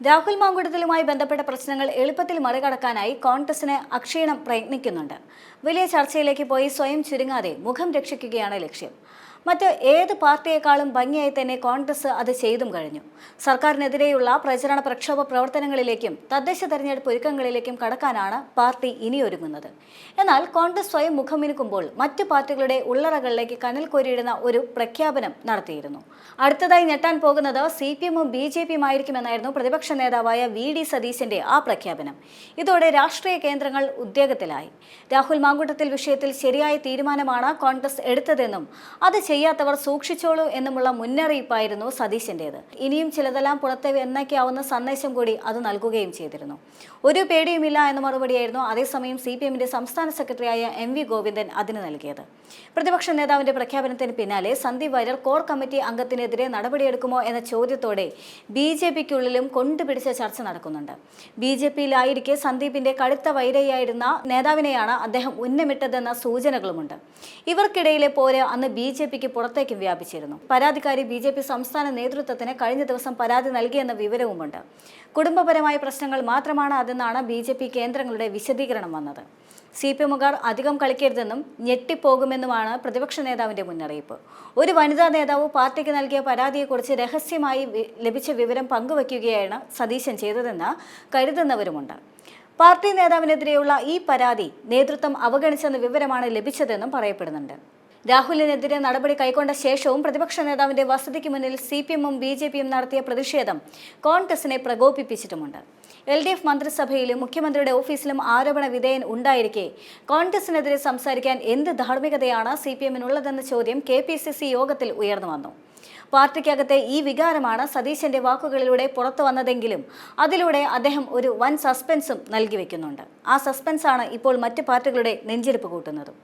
രാഹുൽ മാങ്കൂട്ടത്തിലുമായി ബന്ധപ്പെട്ട പ്രശ്നങ്ങൾ എളുപ്പത്തിൽ മറികടക്കാനായി കോൺഗ്രസിന് അക്ഷീണം പ്രയത്നിക്കുന്നുണ്ട്. വലിയ ചർച്ചയിലേക്ക് പോയി സ്വയം ചുരുങ്ങാതെ മുഖം രക്ഷിക്കുകയാണ് ലക്ഷ്യം. മറ്റ് ഏത് പാർട്ടിയേക്കാളും ഭംഗിയായി തന്നെ കോൺഗ്രസ് അത് ചെയ്തും കഴിഞ്ഞു. സർക്കാരിനെതിരെയുള്ള പ്രചരണ പ്രക്ഷോഭ പ്രവർത്തനങ്ങളിലേക്കും തദ്ദേശ തെരഞ്ഞെടുപ്പ് ഒരുക്കങ്ങളിലേക്കും കടക്കാനാണ് പാർട്ടി ഇനിയൊരുങ്ങുന്നത്. എന്നാൽ കോൺഗ്രസ് സ്വയം മുഖമിനുക്കുമ്പോൾ മറ്റു പാർട്ടികളുടെ ഉള്ളറകളിലേക്ക് കനൽ കോരിയിടുന്ന ഒരു പ്രഖ്യാപനം നടത്തിയിരുന്നു. അടുത്തതായി ഞെട്ടാൻ പോകുന്നത് CPM-ഉം BJP-യും ആയിരിക്കുമെന്നായിരുന്നു പ്രതിപക്ഷ നേതാവായ VD സതീശന്റെ ആ പ്രഖ്യാപനം. ഇതോടെ രാഷ്ട്രീയ കേന്ദ്രങ്ങൾ ഉദ്വേഗത്തിലായി. രാഹുൽ മാങ്കൂട്ടത്തിൽ വിഷയത്തിൽ ശരിയായ തീരുമാനമാണ് കോൺഗ്രസ് എടുത്തതെന്നും അത് ചെയ്യാത്തവർ സൂക്ഷിച്ചോളൂ എന്നുമുള്ള മുന്നറിയിപ്പായിരുന്നു സതീശന്റേത്. ഇനിയും ചിലതെല്ലാം പുറത്തെ എന്നേക്കാവുന്ന സന്ദേശം കൂടി അത് നൽകുകയും ചെയ്തിരുന്നു. ഒരു പേടിയുമില്ല എന്ന മറുപടിയായിരുന്നു അതേസമയം CPM-ന്റെ സംസ്ഥാന സെക്രട്ടറിയായ MV ഗോവിന്ദൻ അതിന് നൽകിയത്. പ്രതിപക്ഷ നേതാവിന്റെ പ്രഖ്യാപനത്തിന് പിന്നാലെ സന്ദീപ് വാര്യർ കോർ കമ്മിറ്റി അംഗത്തിനെതിരെ നടപടിയെടുക്കുമോ എന്ന ചോദ്യത്തോടെ BJP-ക്കുള്ളിലും കൊണ്ടുപിടിച്ച ചർച്ച നടക്കുന്നുണ്ട്. BJP-യിലായിരിക്കെ സന്ദീപിന്റെ കടുത്ത വൈരയായിരുന്ന നേതാവിനെയാണ് അദ്ദേഹം ഉന്നമിട്ടതെന്ന സൂചനകളുമുണ്ട്. ഇവർക്കിടയിലെ പോര് അന്ന് BJP-ക്ക് പുറത്തേക്കും വ്യാപിച്ചിരുന്നു. പരാതിക്കാരി BJP സംസ്ഥാന നേതൃത്വത്തിന് കഴിഞ്ഞ ദിവസം പരാതി നൽകിയെന്ന വിവരവുമുണ്ട്. കുടുംബപരമായ പ്രശ്നങ്ങൾ മാത്രമാണ് അതെന്നാണ് BJP കേന്ദ്രങ്ങളുടെ വിശദീകരണം വന്നത്. CPM-കാർ അധികം കളിക്കരുതെന്നും ഞെട്ടിപ്പോകുമെന്നുമാണ് പ്രതിപക്ഷ നേതാവിന്റെ മുന്നറിയിപ്പ്. ഒരു വനിതാ നേതാവ് പാർട്ടിക്ക് നൽകിയ പരാതിയെക്കുറിച്ച് രഹസ്യമായി ലഭിച്ച വിവരം പങ്കുവയ്ക്കുകയാണ് സതീശൻ ചെയ്തതെന്ന് കരുതുന്നവരുമുണ്ട്. പാർട്ടി നേതാവിനെതിരെയുള്ള ഈ പരാതി നേതൃത്വം അവഗണിച്ചെന്ന വിവരമാണ് ലഭിച്ചതെന്നും പറയപ്പെടുന്നുണ്ട്. രാഹുലിനെതിരെ നടപടി കൈക്കൊണ്ട ശേഷവും പ്രതിപക്ഷ നേതാവിന്റെ വസതിക്ക് മുന്നിൽ CPM-ഉം BJP-യും നടത്തിയ പ്രതിഷേധം കോൺഗ്രസിനെ പ്രകോപിപ്പിച്ചിട്ടുമുണ്ട്. LDF മന്ത്രിസഭയിലും മുഖ്യമന്ത്രിയുടെ ഓഫീസിലും ആരോപണ വിധേയൻ ഉണ്ടായിരിക്കെ കോൺഗ്രസിനെതിരെ സംസാരിക്കാൻ എന്ത് ധാർമ്മികതയാണ് CPM-നുള്ളതെന്ന ചോദ്യം KPCC യോഗത്തിൽ ഉയർന്നു വന്നു. പാർട്ടിക്കകത്തെ ഈ വികാരമാണ് സതീശന്റെ വാക്കുകളിലൂടെ പുറത്തു വന്നതെങ്കിലും അതിലൂടെ അദ്ദേഹം ഒരു വൻ സസ്പെൻസും നൽകി വെക്കുന്നുണ്ട്. ആ സസ്പെൻസാണ് ഇപ്പോൾ മറ്റ് പാർട്ടികളുടെ നെഞ്ചിടിപ്പ് കൂട്ടുന്നതും.